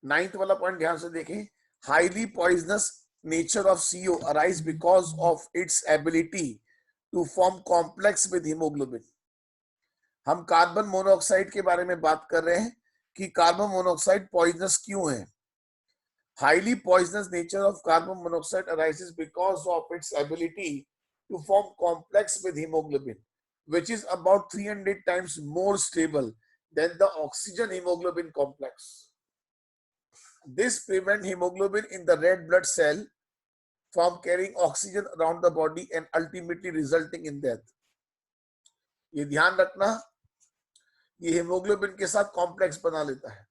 9th वाला point ध्यान से देखें, highly poisonous nature of CO arise because of its ability to form complex with haemoglobin. हम carbon monoxide के बारे में बात कर रहे हैं कि कार्बन मोनोऑक्साइड पॉइजनस क्यों है। Highly poisonous nature of carbon monoxide arises because of its ability to form complex with hemoglobin, which is about 300 times more stable than the oxygen hemoglobin complex. This prevents hemoglobin in the red blood cell from carrying oxygen around the body and ultimately resulting in death. ये ध्यान रखना, ये hemoglobin के साथ complex बना लेता है।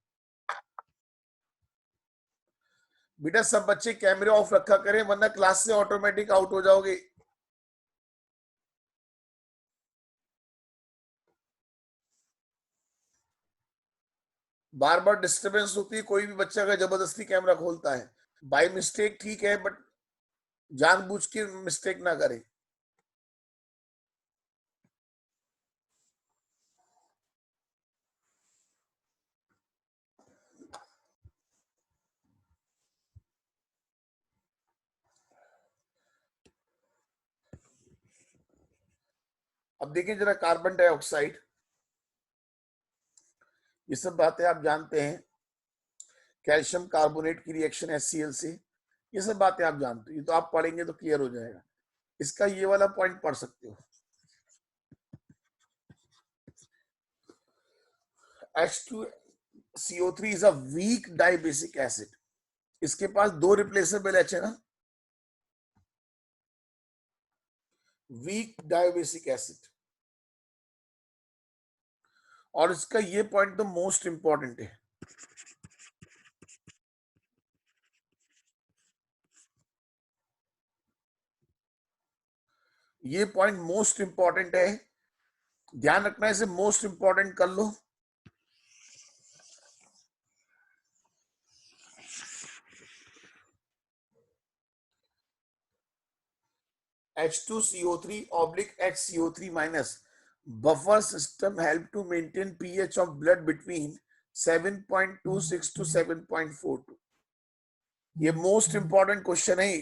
बेटा सब बच्चे कैमरे ऑफ रखा करें वरना क्लास से ऑटोमेटिक आउट हो जाओगे। बार बार डिस्टरबेंस होती है, कोई भी बच्चा अगर जबरदस्ती कैमरा खोलता है बाय मिस्टेक ठीक है, बट जानबूझ के मिस्टेक ना करें। अब देखिए जरा कार्बन डाइऑक्साइड, ये सब बातें आप जानते हैं, कैल्शियम कार्बोनेट की रिएक्शन HCl से, ये सब बातें आप जानते हो, ये तो आप पढ़ेंगे तो क्लियर हो जाएगा। इसका ये वाला पॉइंट पढ़ सकते हो, H2CO3 is a weak dibasic acid. इसके पास 2 रिप्लेसेबल H है ना, वीक डाइबेसिक एसिड। और इसका ये पॉइंट तो मोस्ट इंपॉर्टेंट है, ये पॉइंट मोस्ट इंपॉर्टेंट है, ध्यान रखना, इसे मोस्ट इंपॉर्टेंट कर लो। H2CO3 oblique HCO3 minus buffer system help to maintain pH of blood between 7.26 to 7.42। ये मोस्ट इंपॉर्टेंट क्वेश्चन है।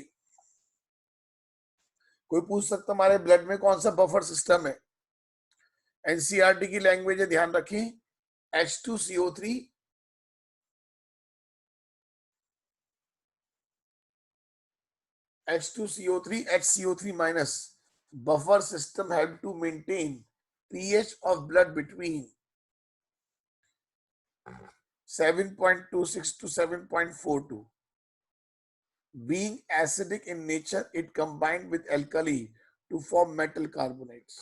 कोई पूछ सकता हमारे ब्लड में कौन सा बफर सिस्टम है, एनसीईआरटी की लैंग्वेज है, ध्यान रखें। H2CO3 HCO3 minus buffer system help to maintain pH of blood between 7.26 to 7.42. Being acidic in nature, it combined with alkali to form metal carbonates.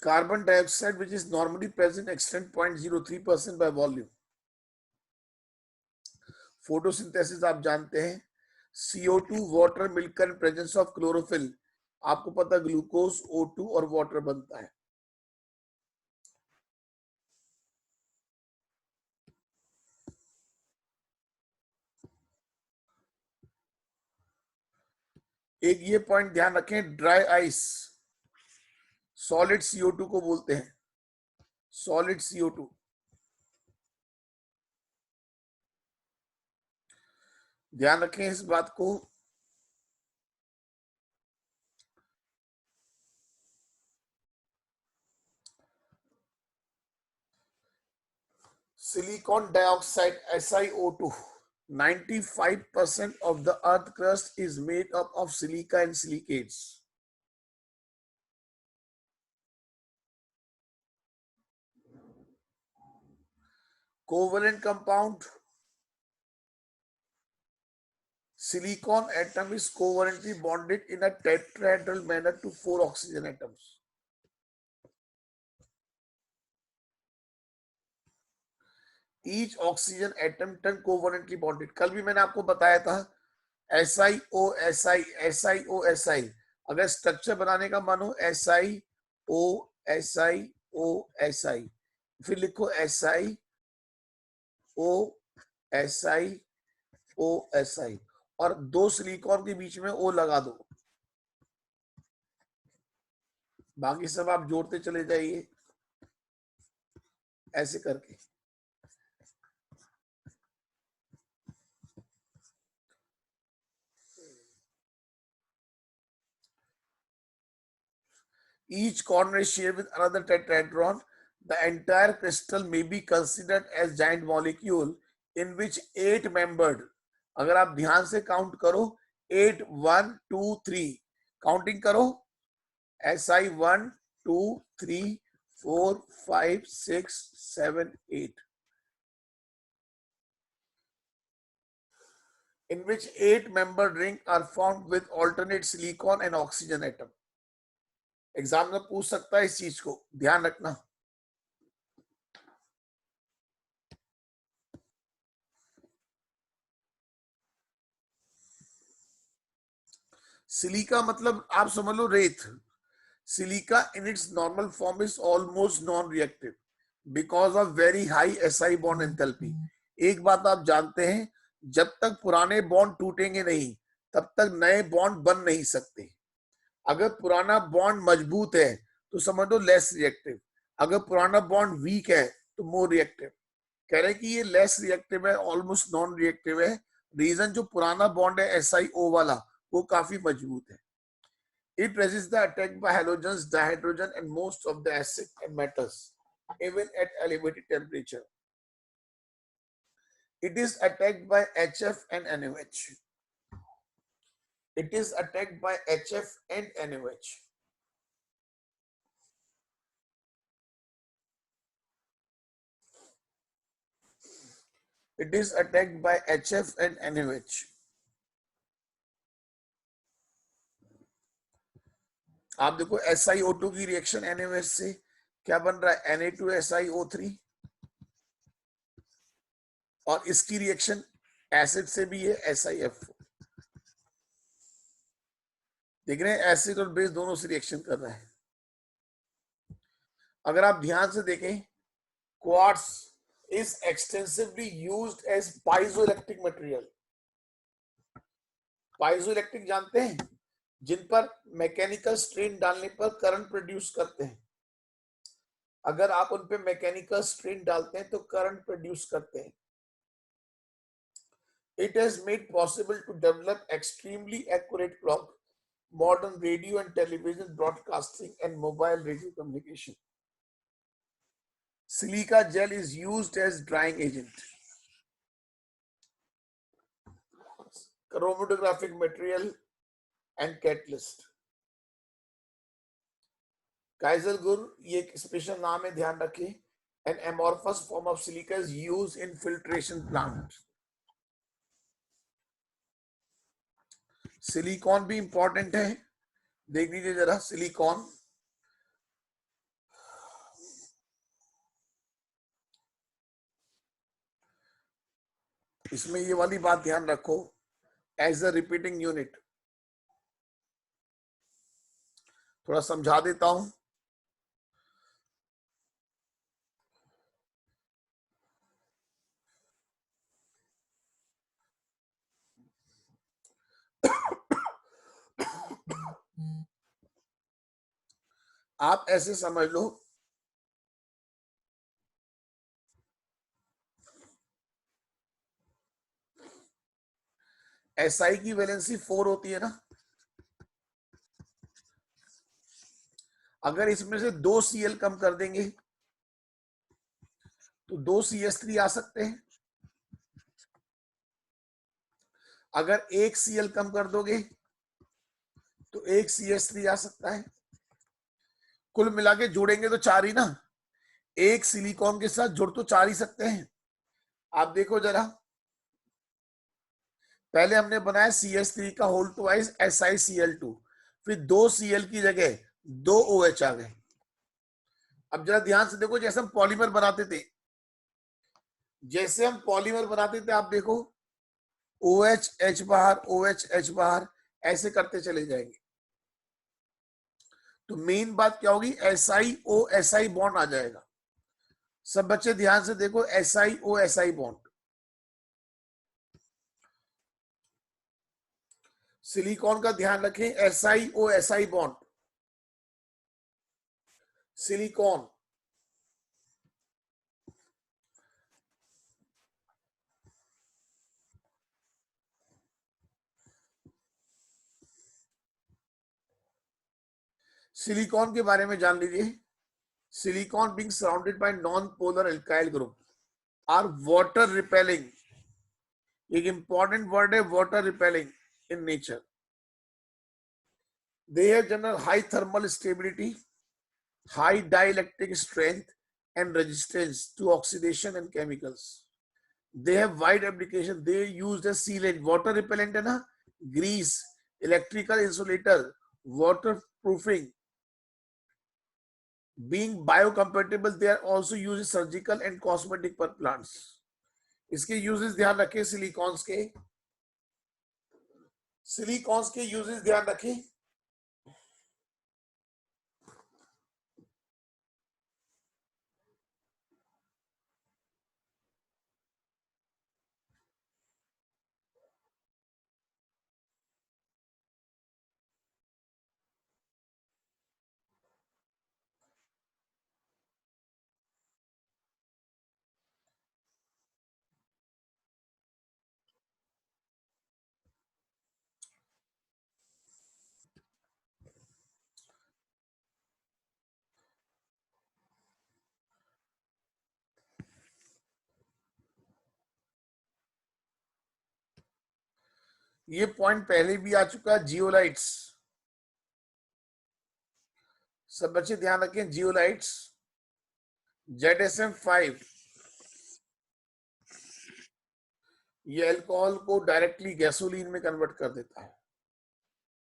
Carbon dioxide, which is normally present extent 0.03% by volume. Photosynthesis आप जानते हैं, CO2 water मिलकर presence of chlorophyll, आपको पता glucose O2 और water बनता है। एक ये पॉइंट ध्यान रखें, ड्राई आइस सॉलिड CO2 को बोलते हैं, सॉलिड CO2। ध्यान रखें इस बात को। Silicon dioxide SiO2, 95% of the earth crust is made up of silica and silicates. Covalent compound, silicon atom is covalently bonded in a tetrahedral manner to 4 oxygen atoms. Each oxygen atom turn covalently bonded. कल भी मैंने आपको बताया था SiO, अगर structure बनाने का मानो SiO, SiO फिर लिखो SiO और 2 सिलिकॉन के बीच में O लगा दो, बाकी सब आप जोड़ते चले जाइए ऐसे करके। Each corner is shared with another tetrahedron. The entire crystal may be considered as giant molecule in which 8 membered. अगर आप ध्यान से काउंट करो 8 1 2 3 काउंटिंग करो Si 1 2 3 4 5 6 7 8 in which 8 membered ring are formed with alternate silicon and oxygen atom. Exam में पूछ सकता है इस चीज को ध्यान रखना। सिलिका मतलब आप समझ लो रेत। Silica in its normal form is almost non reactive because of very high SI bond enthalpy. एक बात आप जानते हैं, जब तक पुराने बॉन्ड टूटेंगे नहीं तब तक नए बॉन्ड बन नहीं सकते। अगर पुराना बॉन्ड मजबूत है तो समझ लो लेस रिएक्टिव, अगर पुराना बॉन्ड वीक है तो मोर रिएक्टिव। कह रहे हैं कि ये लेस रिएक्टिव है, ऑलमोस्ट नॉन रिएक्टिव है। रीजन जो पुराना बॉन्ड है SiO वाला वो काफी मजबूत है। It resists the attack by halogens, dihydrogen and most of the acid and metals even at elevated temperature. It is attacked by HF and NaOH. It is attacked by HF and NaOH. It is attacked by HF and NaOH. आप देखो SiO2 की reaction NaOH से क्या बन रहा है Na2SiO3 और इसकी रिएक्शन एसिड से भी है SiF4। देख रहे हैं एसिड और बेस दोनों से रिएक्शन कर रहा है। अगर आप ध्यान से देखें quartz is extensively used as piezoelectric material. Piezoelectric जानते हैं, जिन पर मैकेनिकल स्ट्रेन डालने पर करंट प्रोड्यूस करते हैं। अगर आप उन पे मैकेनिकल स्ट्रेन डालते हैं तो करंट प्रोड्यूस करते हैं। It has made possible to develop extremely accurate clock, modern radio and television broadcasting and mobile radio communication. Silica gel is used as drying agent, chromatographic material and catalyst. Kaiser-Gur ये एक special नाम है, ध्यान रखिए। An amorphous form of silica is used in filtration plant. Silicon भी important है, देख लीजिए जरा सिलिकॉन। इसमें ये वाली बात ध्यान रखो, एज अ रिपीटिंग यूनिट। थोड़ा समझा देता हूं। आप ऐसे समझ लो, SI की वैलेंसी 4 होती है ना, अगर इसमें से 2 Cl कम कर देंगे तो 2 CH3 आ सकते हैं। अगर 1 Cl कम कर दोगे तो 1 CH3 आ सकता है। कुल मिला के जोड़ेंगे तो 4 ही ना, एक सिलिकॉन के साथ जुड़ तो 4 ही सकते हैं। आप देखो जरा, पहले हमने बनाया CH3 का होल ट्वाइस SiCl2, फिर 2 Cl की जगह 2 OH आ गए। अब जरा ध्यान से देखो, जैसे हम पॉलीमर बनाते थे, आप देखो OH H बाहर, OH H बाहर, ऐसे करते चले जाएंगे। तो मेन बात क्या होगी, SiO SI बॉन्ड आ जाएगा। सब बच्चे ध्यान से देखो, SiO SI बॉन्ड। सिलिकॉन का ध्यान रखें, SiO SI bond. Silicon, silicon के बारे में जान लीजिए। Silicon being surrounded by non polar alkyl group are water repelling. एक इंपॉर्टेंट वर्ड है water repelling in nature. They have general high thermal stability, high dielectric strength and resistance to oxidation and chemicals. They have wide application. They used as sealant, water repellent है ना, grease, electrical insulator, waterproofing. Being biocompatible, they are also used in surgical and cosmetic पर plants. इसके uses ध्यान रखें, silicones के uses ध्यान रखें। ये पॉइंट पहले भी आ चुका है, जियोलाइट्स। सब बच्चे ध्यान रखें, जियोलाइट्स, ZSM5, ये अल्कोहल को डायरेक्टली गैसोलीन में कन्वर्ट कर देता है।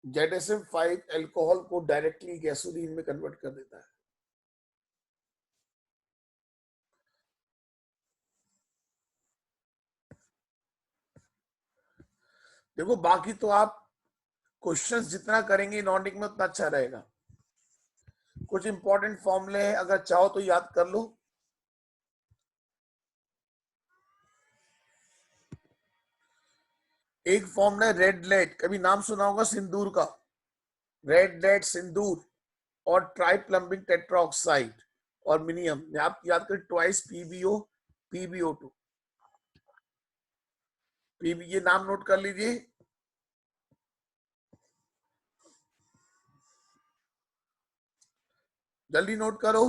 ZSM5 अल्कोहल को डायरेक्टली गैसोलीन में कन्वर्ट कर देता है। देखो बाकी तो आप क्वेश्चंस जितना करेंगे नॉर्डिक में उतना अच्छा रहेगा। कुछ इंपॉर्टेंट फॉर्मूले हैं, अगर चाहो तो याद कर लो। एक फॉर्मूला है रेड लेड, कभी नाम सुना होगा सिंदूर का, रेड लेड सिंदूर, और ट्राइप्लम्बिक टेट्राऑक्साइड और मिनियम, आप याद करें ट्वाइस PbO PbO2 PB, ये नाम नोट कर लीजिए। जल्दी नोट करो।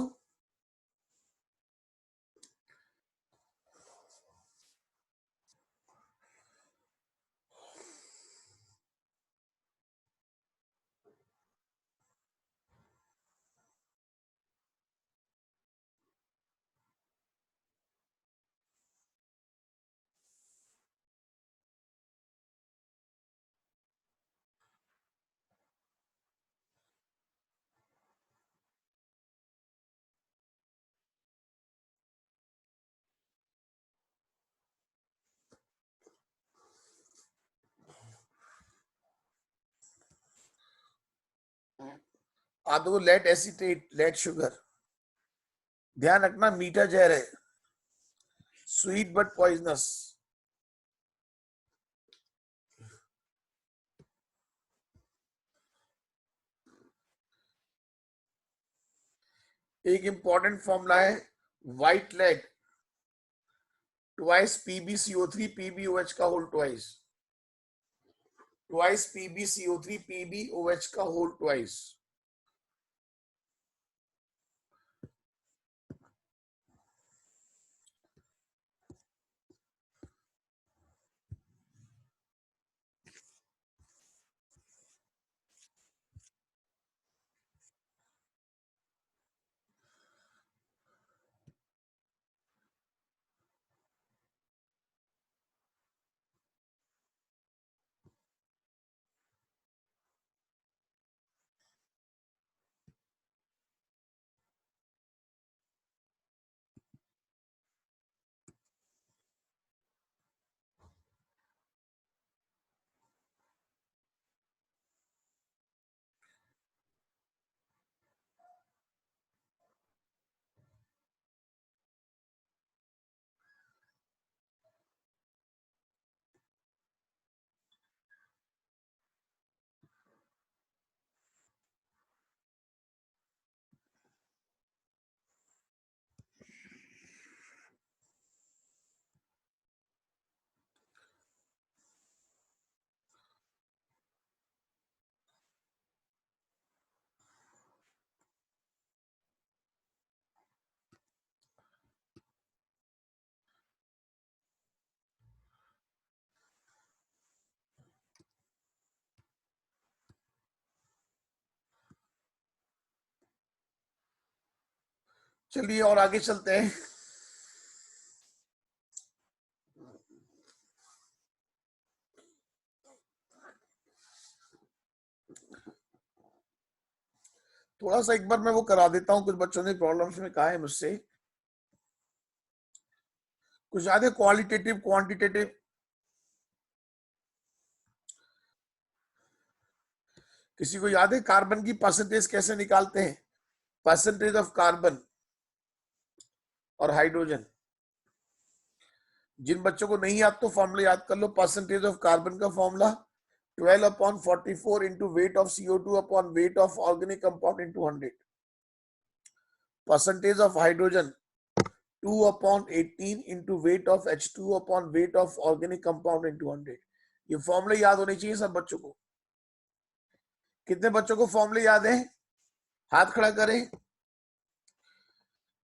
आदो लेड एसिटेट, लेड शुगर, ध्यान रखना मीठा जहर है, स्वीट बट पॉइजनस। एक इंपॉर्टेंट फॉर्मूला है white lead, twice PbCO3 PbOH का whole twice, twice PbCO3 PbOH का होल ट्वाइस। चलिए और आगे चलते हैं। थोड़ा सा एक बार मैं वो करा देता हूं, कुछ बच्चों ने प्रॉब्लम्स में कहा है मुझसे। कुछ याद है क्वालिटेटिव क्वांटिटेटिव? किसी को याद है कार्बन की परसेंटेज कैसे निकालते हैं? परसेंटेज ऑफ कार्बन और हाइड्रोजन। जिन बच्चों को नहीं याद तो फॉर्मूला याद कर लो। परसेंटेज ऑफ कार्बन का formula 12/44 into weight of CO2 upon weight of organic compound into 100। Percentage of hydrogen 2/18 into weight of H2 upon weight of organic compound into 100। ये फॉर्मूले याद होने चाहिए सब बच्चों को। कितने बच्चों को फॉर्मूले याद है? हाथ खड़ा करें।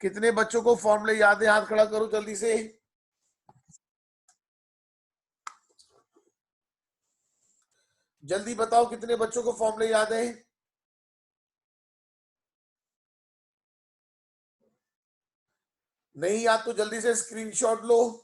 कितने बच्चों को फॉर्मूले याद है? हाथ खड़ा करो जल्दी से। जल्दी बताओ कितने बच्चों को फॉर्मूले याद है? नहीं याद तो जल्दी से स्क्रीनशॉट लो।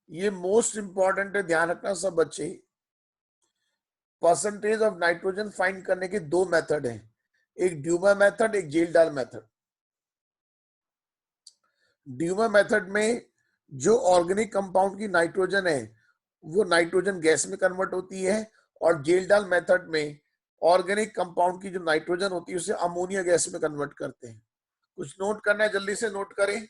ये मोस्ट इंपॉर्टेंट है, ध्यान रखना सब बच्चे। परसेंटेज ऑफ नाइट्रोजन फाइंड करने के दो मेथड हैं, एक ड्यूमा मेथड, एक जेल-डाल मेथड। ड्यूमा मेथड में जो ऑर्गेनिक कंपाउंड की नाइट्रोजन है वो नाइट्रोजन गैस में कन्वर्ट होती है, और जेल-डाल मेथड में ऑर्गेनिक कंपाउंड की जो नाइट्रोजन होती है उसे अमोनिया गैस में कन्वर्ट करते हैं। कुछ नोट करना है, जल्दी से नोट करें।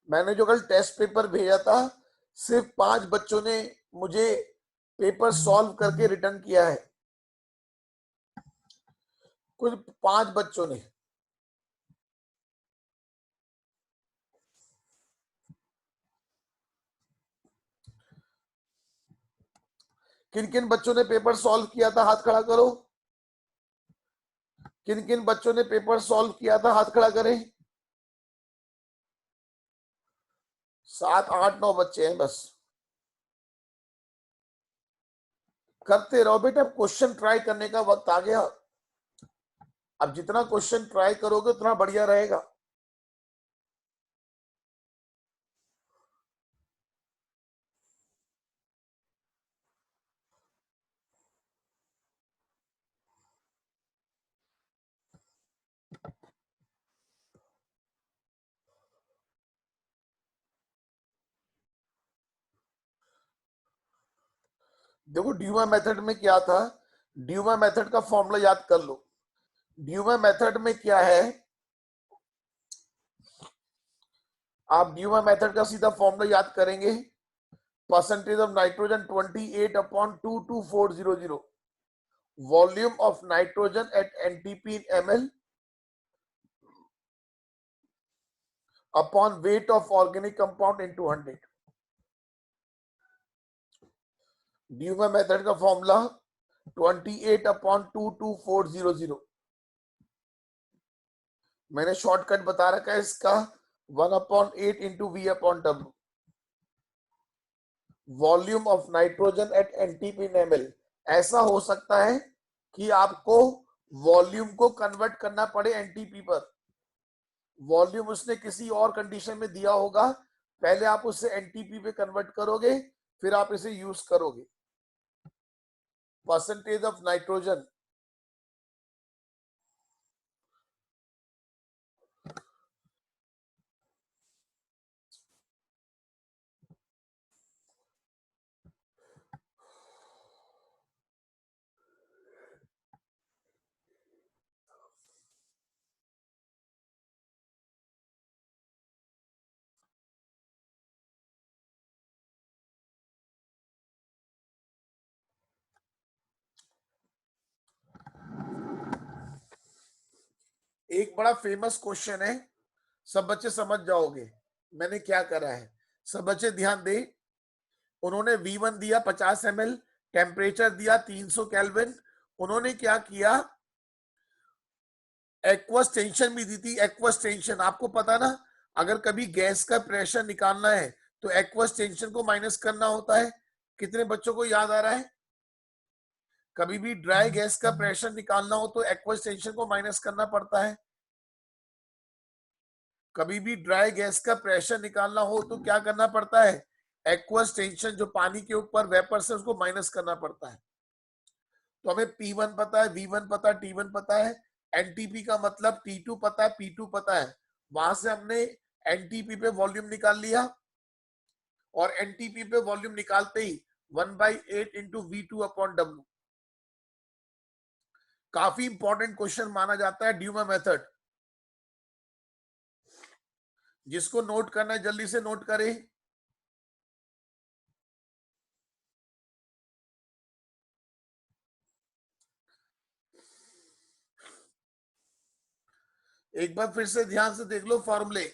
मैंने जो कल टेस्ट पेपर भेजा था, सिर्फ 5 बच्चों ने मुझे पेपर सॉल्व करके रिटर्न किया है। कुल 5 बच्चों ने। किन किन बच्चों ने पेपर सॉल्व किया था? हाथ खड़ा करो। किन किन बच्चों ने पेपर सॉल्व किया था? हाथ खड़ा करें। 7, 8, 9 बच्चे हैं बस। करते रहो बेटा, क्वेश्चन ट्राई करने का वक्त आ गया। अब जितना क्वेश्चन ट्राई करोगे उतना बढ़िया रहेगा। देखो ड्यूमा मेथड में क्या था, ड्यूमा मेथड का फॉर्मूला याद कर लो। ड्यूमा मेथड में क्या है, आप ड्यूमा मेथड का सीधा फॉर्मूला याद करेंगे। Percentage of nitrogen 28/22400, volume of nitrogen at NTP in ml upon weight of organic compound into 100। Dumas method का फॉर्मूला 28/22400। मैंने शॉर्टकट बता रखा है इसका, 1/8 into V/W, volume of nitrogen at NTP in ml। ऐसा हो सकता है कि आपको वॉल्यूम को कन्वर्ट करना पड़े एनटीपी पर। वॉल्यूम उसने किसी और कंडीशन में दिया होगा, पहले आप उसे एनटीपी पे कन्वर्ट करोगे, फिर आप इसे यूज करोगे। परसेंटेज ऑफ नाइट्रोजन एक बड़ा फेमस क्वेश्चन है, सब बच्चे समझ जाओगे मैंने क्या करा है। सब बच्चे ध्यान दे। उन्होंने V1 दिया 50 ml, टेम्परेचर दिया 300 केल्विन। उन्होंने क्या किया, एक्वस टेंशन भी दी थी। एक्वस टेंशन आपको पता ना, अगर कभी गैस का प्रेशर निकालना है तो एक्वस टेंशन को माइनस करना होता है। कितने बच्चों को याद आ रहा है? कभी भी ड्राई गैस का प्रेशर निकालना हो तो एक्वस टेंशन को माइनस करना पड़ता है। कभी भी ड्राई गैस का प्रेशर निकालना हो तो क्या करना पड़ता है? एक्वस टेंशन जो पानी के ऊपर वेपर से उसको माइनस करना पड़ता है। तो हमें P1 पता है, V1 पता है, T1 पता है, एनटीपी का मतलब T2 पता है, P2 पता है। वहां से हमने एनटीपी पे वॉल्यूम निकाल लिया और एनटीपी पे वॉल्यूम निकालते ही 1/8 इंटू V2 अपॉन W। काफी इंपॉर्टेंट क्वेश्चन माना जाता है ड्यूमा मेथड। जिसको नोट करना है जल्दी से नोट करें। एक बार फिर से ध्यान से देख लो फॉर्मूले।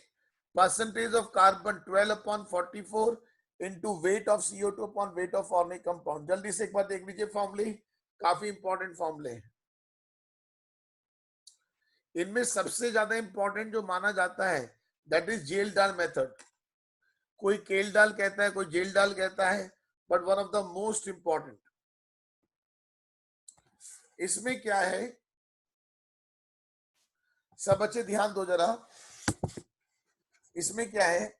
Percentage of carbon 12/44 into weight of CO2 upon weight of organic compound. जल्दी से एक बार देख लीजिए फॉर्मूले, काफी इंपॉर्टेंट फॉर्मूले हैं। इनमें सबसे ज्यादा इंपॉर्टेंट जो माना जाता है दैट इज जेल डाल मेथड। कोई केल डाल कहता है, कोई जेल डाल कहता है, but one of the most important. इसमें क्या है, सब बच्चे ध्यान दो जरा। इसमें क्या है,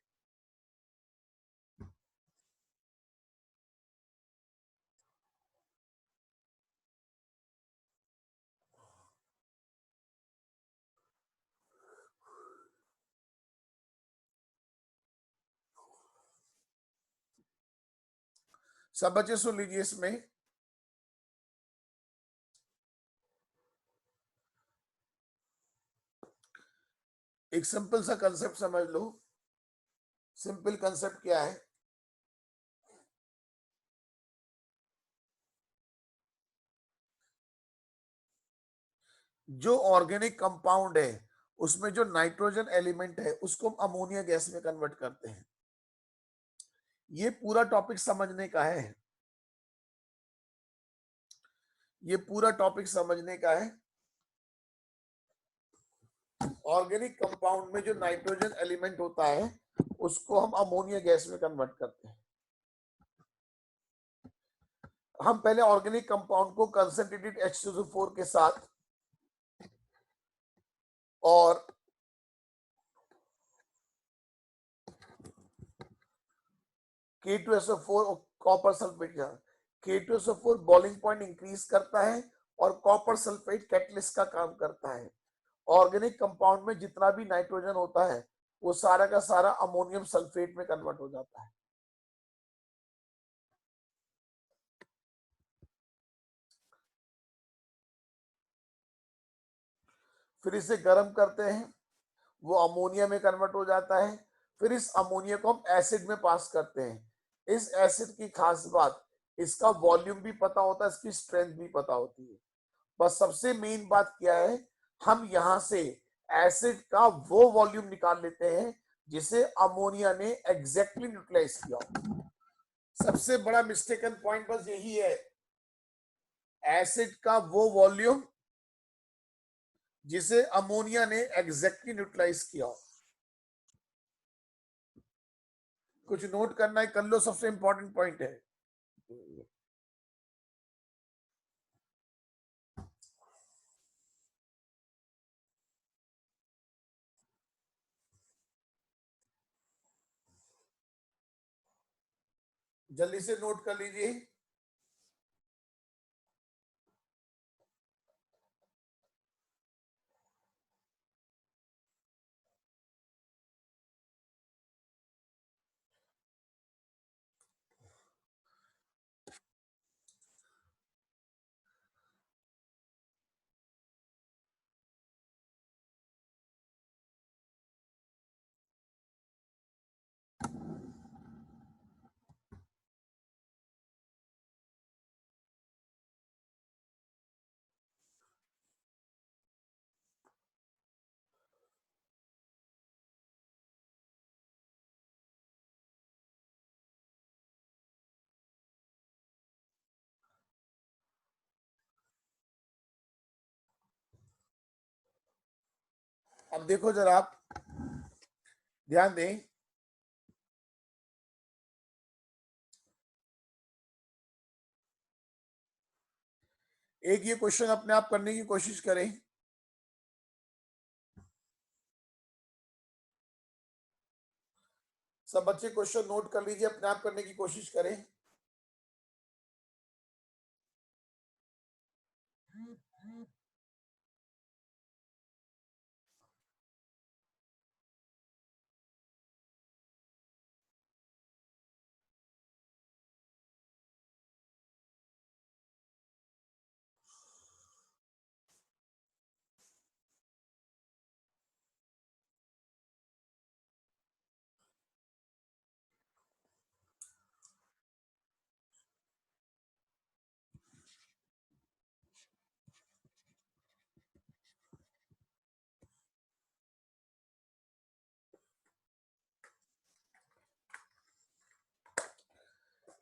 सब बच्चे सुन लीजिए। इसमें एक सिंपल सा कंसेप्ट समझ लो। सिंपल कंसेप्ट क्या है, जो ऑर्गेनिक कंपाउंड है उसमें जो नाइट्रोजन एलिमेंट है उसको हम अमोनिया गैस में कन्वर्ट करते हैं। ये पूरा टॉपिक समझने का है, ये पूरा टॉपिक समझने का है। ऑर्गेनिक कंपाउंड में जो नाइट्रोजन एलिमेंट होता है उसको हम अमोनिया गैस में कन्वर्ट करते हैं। हम पहले ऑर्गेनिक कंपाउंड को कंसंट्रेटेड H2SO4 के साथ और K2SO4 कॉपर सल्फेट का, K2SO4 बॉइलिंग पॉइंट इंक्रीज करता है और कॉपर सल्फेट कैटलिस्ट का काम करता है। ऑर्गेनिक कंपाउंड में जितना भी नाइट्रोजन होता है वो सारा का सारा अमोनियम सल्फेट में कन्वर्ट हो जाता है। फिर इसे गर्म करते हैं, वो अमोनिया में कन्वर्ट हो जाता है। फिर इस अमोनिया को हम एसिड में पास करते हैं। इस एसिड की खास बात, इसका वॉल्यूम भी पता होता है, इसकी स्ट्रेंथ भी पता होती है। बस सबसे मेन बात क्या है, हम यहां से एसिड का वो वॉल्यूम निकाल लेते हैं जिसे अमोनिया ने एग्जैक्टली न्यूट्रलाइज किया। सबसे बड़ा मिस्टेकन पॉइंट बस यही है, एसिड का वो वॉल्यूम जिसे अमोनिया ने एग्जैक्टली न्यूट्रलाइज किया। कुछ नोट करना है कर लो, सबसे इंपॉर्टेंट पॉइंट है। जल्दी से नोट कर लीजिए। अब देखो जरा, आप ध्यान दें, एक ये क्वेश्चन अपने आप करने की कोशिश करें। सब बच्चे क्वेश्चन नोट कर लीजिए, अपने आप करने की कोशिश करें।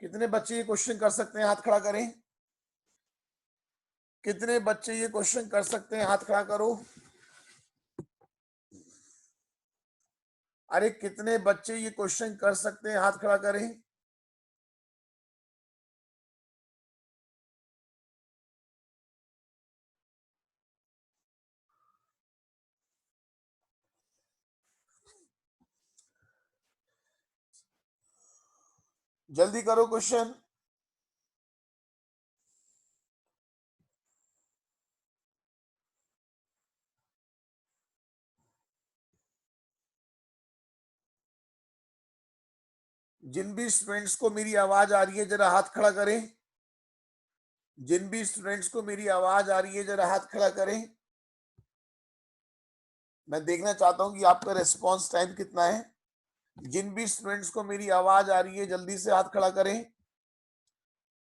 कितने बच्चे ये क्वेश्चन कर सकते हैं, हाथ खड़ा करें। कितने बच्चे ये क्वेश्चन कर सकते हैं, हाथ खड़ा करो। अरे कितने बच्चे ये क्वेश्चन कर सकते हैं, हाथ खड़ा करें। जल्दी करो क्वेश्चन। जिन भी स्टूडेंट्स को मेरी आवाज आ रही है जरा हाथ खड़ा करें। जिन भी स्टूडेंट्स को मेरी आवाज आ रही है जरा हाथ खड़ा करें। मैं देखना चाहता हूं कि आपका रिस्पांस टाइम कितना है। जिन भी स्टूडेंट्स को मेरी आवाज आ रही है जल्दी से हाथ खड़ा करें।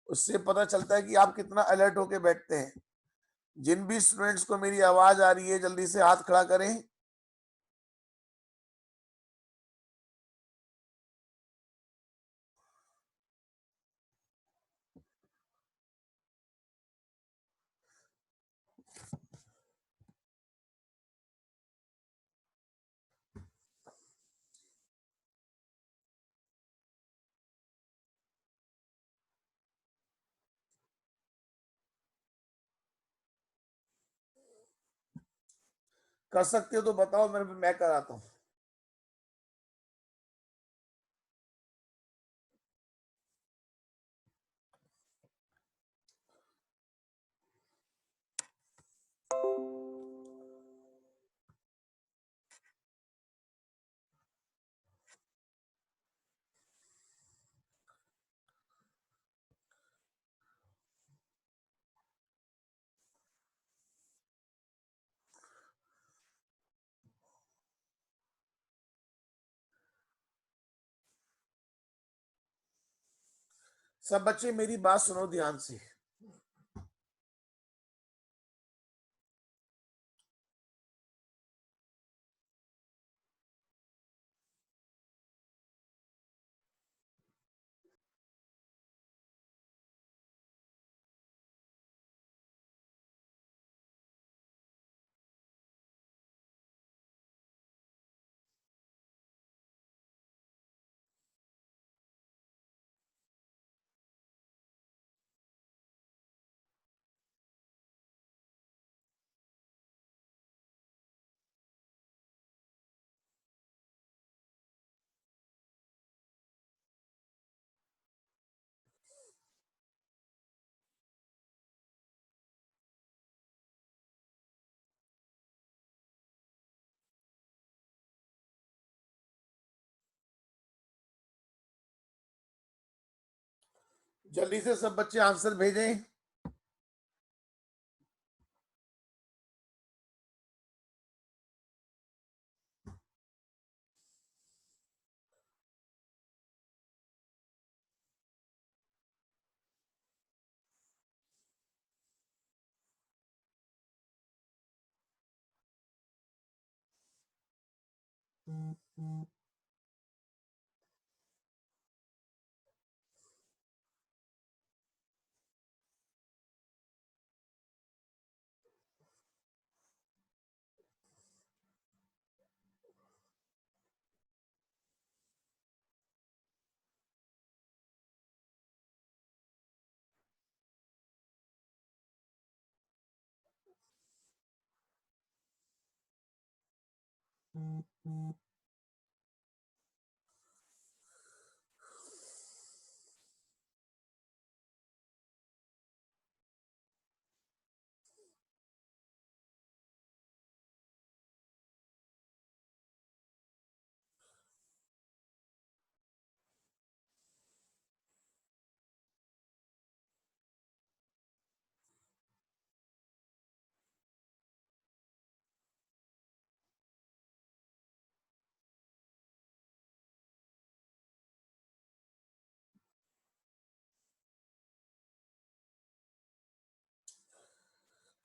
उससे पता चलता है कि आप कितना अलर्ट होके बैठते हैं। जिन भी स्टूडेंट्स को मेरी आवाज आ रही है जल्दी से हाथ खड़ा करें। कर सकते हो तो बताओ, मैं कराता हूं। सब बच्चे मेरी बात सुनो ध्यान से। जल्दी से सब बच्चे आंसर भेजें।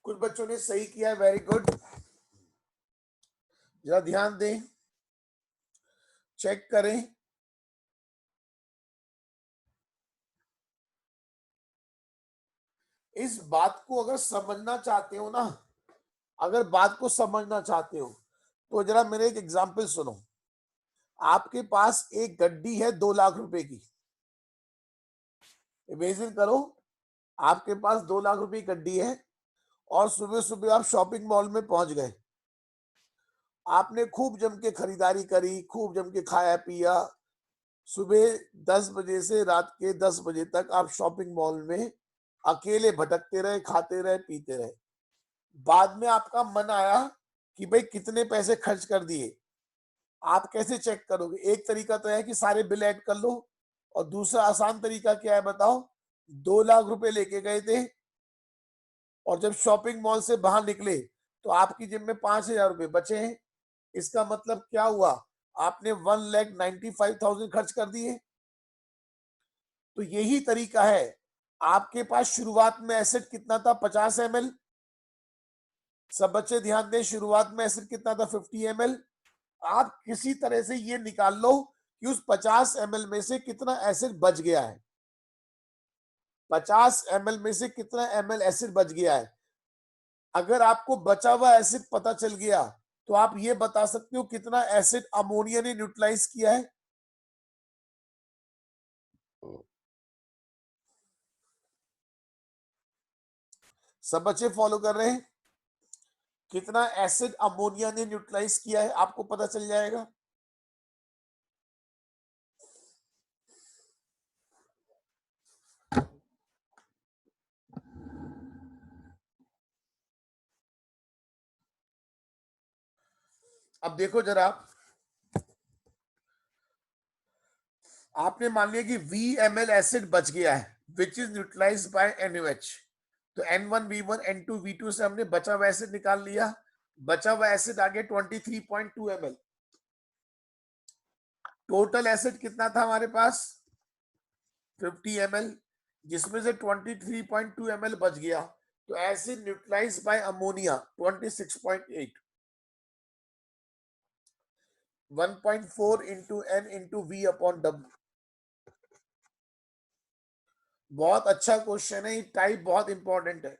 कुछ बच्चों ने सही किया, वेरी गुड। जरा ध्यान दें, चेक करें। इस बात को अगर समझना चाहते हो ना, अगर बात को समझना चाहते हो तो जरा मेरे एक एग्जांपल सुनो। आपके पास एक गड्डी है 2 लाख रुपए की। इमेजिन करो, आपके पास 2 लाख रुपए की गड्डी है और सुबह सुबह आप शॉपिंग मॉल में पहुंच गए। आपने खूब जम के खरीदारी करी, खूब जम के खाया पिया। सुबह 10 बजे से रात के 10 बजे तक आप शॉपिंग मॉल में अकेले भटकते रहे, खाते रहे, पीते रहे। बाद में आपका मन आया कि भाई कितने पैसे खर्च कर दिए। आप कैसे चेक करोगे? एक तरीका तो है कि सारे बिल ऐड कर लो, और दूसरा आसान तरीका क्या है बताओ? 2 लाख रुपए लेके गए थे और जब शॉपिंग मॉल से बाहर निकले तो आपकी जेब में 5,000 रुपए बचे हैं। इसका मतलब क्या हुआ? आपने 1,95,000 खर्च कर दिए। तो यही तरीका है। आपके पास शुरुआत में एसेट कितना था? 50 ml। सब बच्चे ध्यान दें, शुरुआत में एसेट कितना था? 50 ml। आप किसी तरह से ये निकाल लो कि उस 50 ml में से कितना एसिड बच गया है। 50 ml में से कितना ml एसिड बच गया है। अगर आपको बचा हुआ एसिड पता चल गया तो आप ये बता सकते हो कितना एसिड अमोनिया ने न्यूट्रलाइज किया है। सब बच्चे फॉलो कर रहे हैं? कितना एसिड अमोनिया ने न्यूट्रलाइज किया है आपको पता चल जाएगा। अब देखो जरा, आपने मान लिया कि VmL एसिड बच गया है which is neutralise by NaOH। तो N1 V1 N2 V2 से हमने बचा हुआ एसिड निकाल लिया। बचा हुआ एसिड आ गया 23.2 ml। टोटल एसिड कितना था हमारे पास? 50 ml, जिसमें से 23.2 ml बच गया। तो acid neutralise by ammonia 26.8। 1.4 into N into V upon W। बहुत अच्छा क्वेश्चन है, ये टाइप बहुत इंपॉर्टेंट है।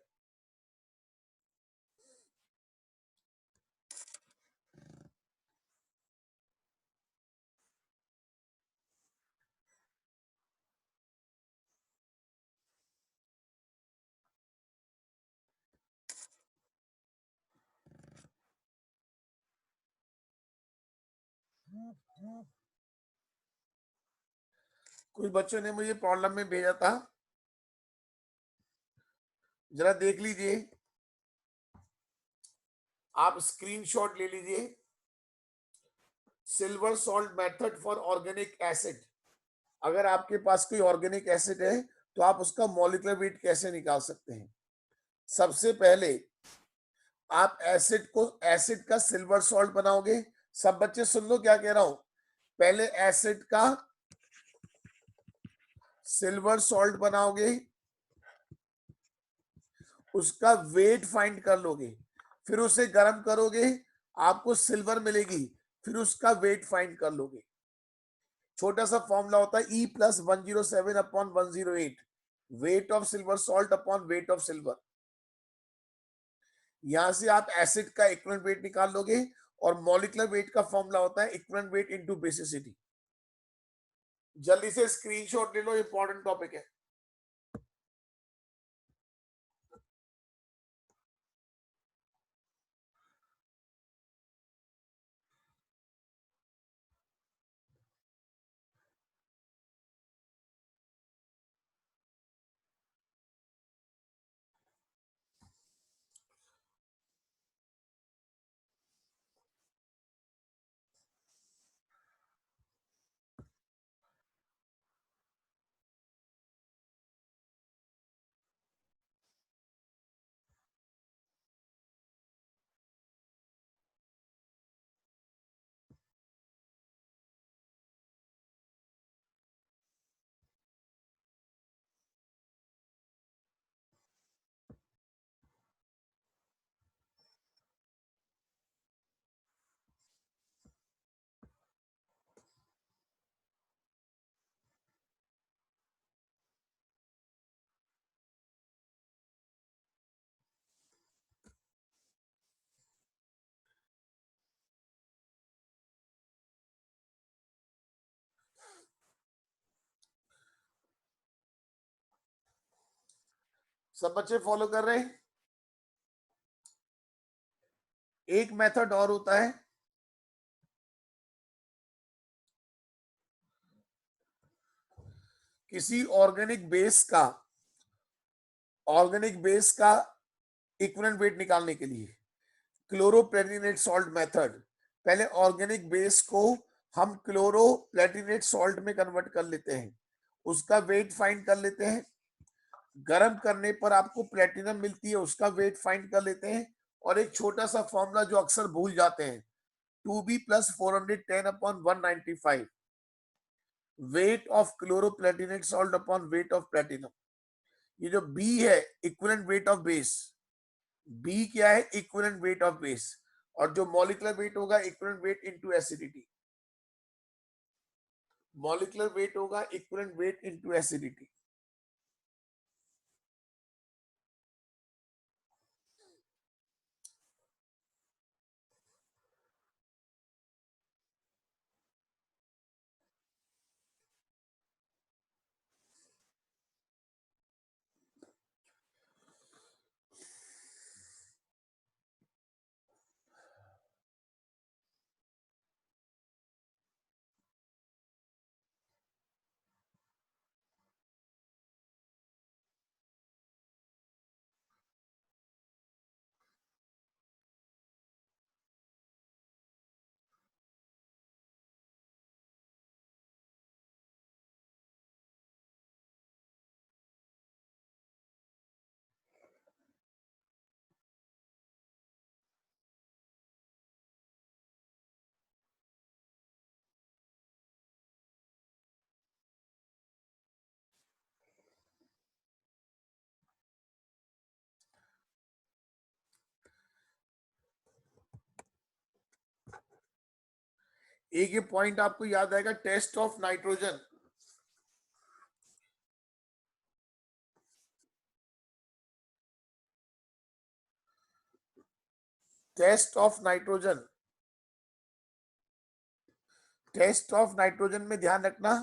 कुछ बच्चों ने मुझे प्रॉब्लम में भेजा था, जरा देख लीजिए। आप स्क्रीनशॉट ले लीजिए। Silver salt method for organic acid. अगर आपके पास कोई ऑर्गेनिक एसिड है तो आप उसका मॉलिक्यूलर वेट कैसे निकाल सकते हैं? सबसे पहले आप एसिड का सिल्वर सॉल्ट बनाओगे। सब बच्चे सुन लो क्या कह रहा हूं। पहले एसिड का सिल्वर सॉल्ट बनाओगे, उसका वेट फाइंड कर लोगे, फिर उसे गर्म करोगे, आपको सिल्वर मिलेगी, फिर उसका वेट फाइंड कर लोगे। छोटा सा फॉर्मूला होता है E+107 upon 108, weight of silver salt upon weight of silver. यहां से आप एसिड का इक्विवेलेंट वेट निकाल लोगे, और मॉलिक्यूलर वेट का फॉर्मूला होता है इक्विवेलेंट वेट इनटू बेसिसिटी। जल्दी से स्क्रीनशॉट ले लो, इंपॉर्टेंट टॉपिक है। सब बच्चे फॉलो कर रहे हैं? एक मेथड और होता है, किसी ऑर्गेनिक बेस का इक्विवेलेंट वेट निकालने के लिए, क्लोरोप्लेटिनेट सॉल्ट मेथड। पहले ऑर्गेनिक बेस को हम क्लोरोप्लेटिनेट सॉल्ट में कन्वर्ट कर लेते हैं, उसका वेट फाइंड कर लेते हैं, गर्म करने पर आपको प्लेटिनम मिलती है, उसका वेट फाइंड कर लेते हैं, और एक छोटा सा फॉर्मूला जो अक्सर भूल जाते हैं, 2b + 410/195, weight of chloroplatinate salt upon weight of platinum. ये जो B है equivalent weight of base, B क्या है? इक्विवेलेंट वेट ऑफ बेस, और जो मॉलिक्यूलर वेट होगा equivalent weight into acidity, molecular weight होगा इक्विवेलेंट वेट इनटू एसिडिटी। एक ये पॉइंट आपको याद आएगा, test of nitrogen. Test of nitrogen, test of nitrogen में ध्यान रखना,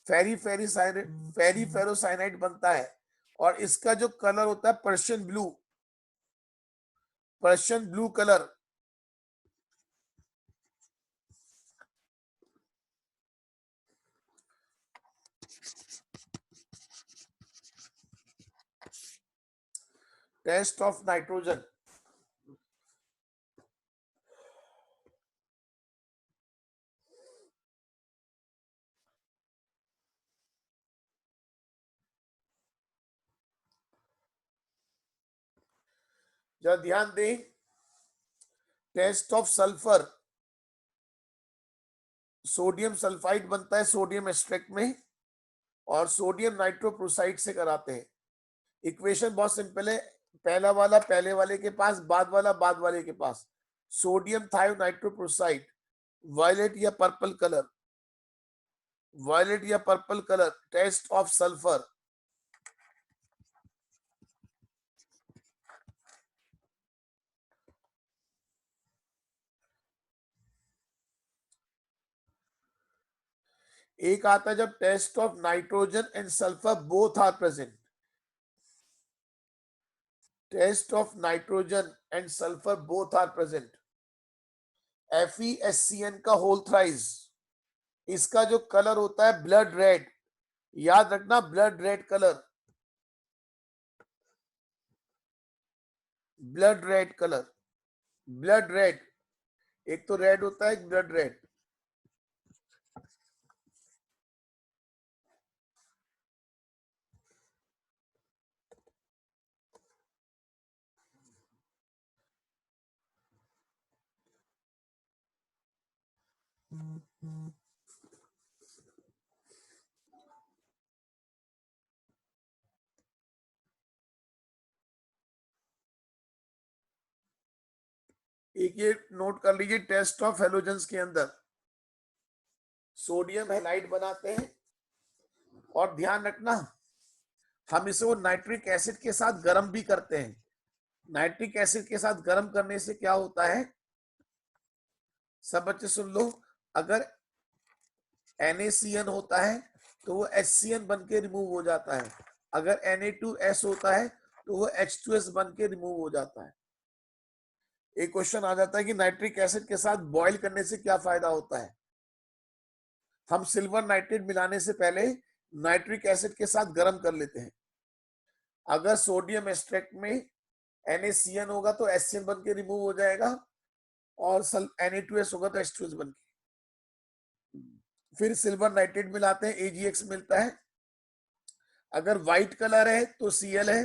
फेरिफेरोसाइनाइड बनता है, और इसका जो कलर होता है Persian blue colour. Test of nitrogen, जरा ध्यान दें, test of sulphur, sodium sulphide बनता है सोडियम एक्सट्रैक्ट में, और सोडियम नाइट्रोप्रोसाइड से कराते हैं। इक्वेशन बहुत सिंपल है, पहला वाला पहले वाले के पास, बाद वाला बाद वाले के पास। सोडियम थायोनाइट्रोप्रोसाइड, वायलेट या purple colour, test of sulphur. एक आता है जब test of nitrogen and sulphur both are present, test of nitrogen and sulphur both are present, FeSCN का होल थ्राइस, इसका जो कलर होता है ब्लड रेड, याद रखना blood red colour, blood red colour, blood red, एक तो रेड होता है, ब्लड रेड। एक ये नोट कर लीजिए, टेस्ट ऑफ हेलोजेंस के अंदर सोडियम हैलाइड बनाते हैं, और ध्यान रखना हम इसे वो नाइट्रिक एसिड के साथ गर्म भी करते हैं। नाइट्रिक एसिड के साथ गर्म करने से क्या होता है, सब बच्चे सुन लो, अगर NaCN होता है तो वो HCN बन के रिमूव हो जाता है, अगर Na2S होता है तो वो H2S बन के रिमूव हो जाता है। एक क्वेश्चन आ जाता है कि नाइट्रिक एसिड के साथ बॉईल करने से क्या फायदा होता है। हम सिल्वर नाइट्रेट मिलाने से पहले नाइट्रिक एसिड के साथ गर्म कर लेते हैं। अगर सोडियम एस्ट्रेट में NaCN होगा तो HCN बन के रिमूव हो जाएगा, और Na2S होगा तो H2S बन के। फिर सिल्वर नाइट्रेट मिलाते हैं, AgX मिलता है। अगर व्हाइट कलर है तो Cl है,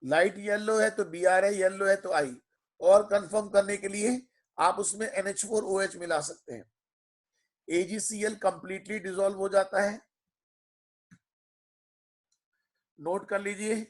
लाइट येलो है तो Br है, येलो है तो I। और कंफर्म करने के लिए आप उसमें NH4OH मिला सकते हैं। AgCl कंप्लीटली डिसॉल्व हो जाता है, नोट कर लीजिए।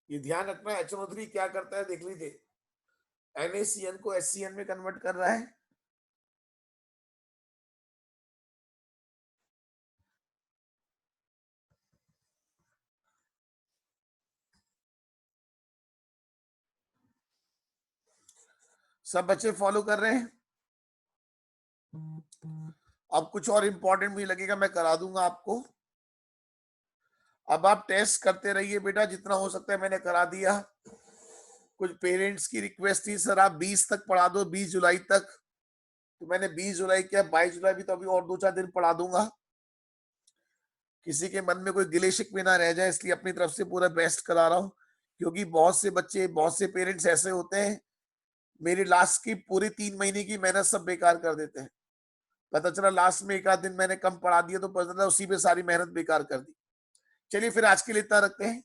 ये ध्यान रखना, HNO3 क्या करता है देख लीजिए, NaCN को HCN में कन्वर्ट कर रहा है। सब बच्चे फॉलो कर रहे हैं? अब कुछ और इंपॉर्टेंट भी लगेगा, मैं करा दूंगा आपको। अब आप टेस्ट करते रहिए बेटा, जितना हो सकता है मैंने करा दिया। कुछ पेरेंट्स की रिक्वेस्ट थी, सर आप 20 तक पढ़ा दो, 20 जुलाई तक, तो मैंने 20 जुलाई किया। 22 जुलाई भी तो अभी और 2-4 दिन पढ़ा दूंगा। किसी के मन में कोई गिले शिकवे ना रह जाए, इसलिए अपनी तरफ से पूरा बेस्ट करा रहा हूँ। क्योंकि बहुत से बच्चे, बहुत से पेरेंट्स ऐसे होते हैं, मेरी लास्ट की पूरी 3 महीने की मेहनत सब बेकार कर देते हैं। पता चला लास्ट में एक आध दिन मैंने कम पढ़ा दिया तो पता चला उसी में सारी मेहनत बेकार कर दी। चलिए फिर आज के लिए इतना रखते हैं।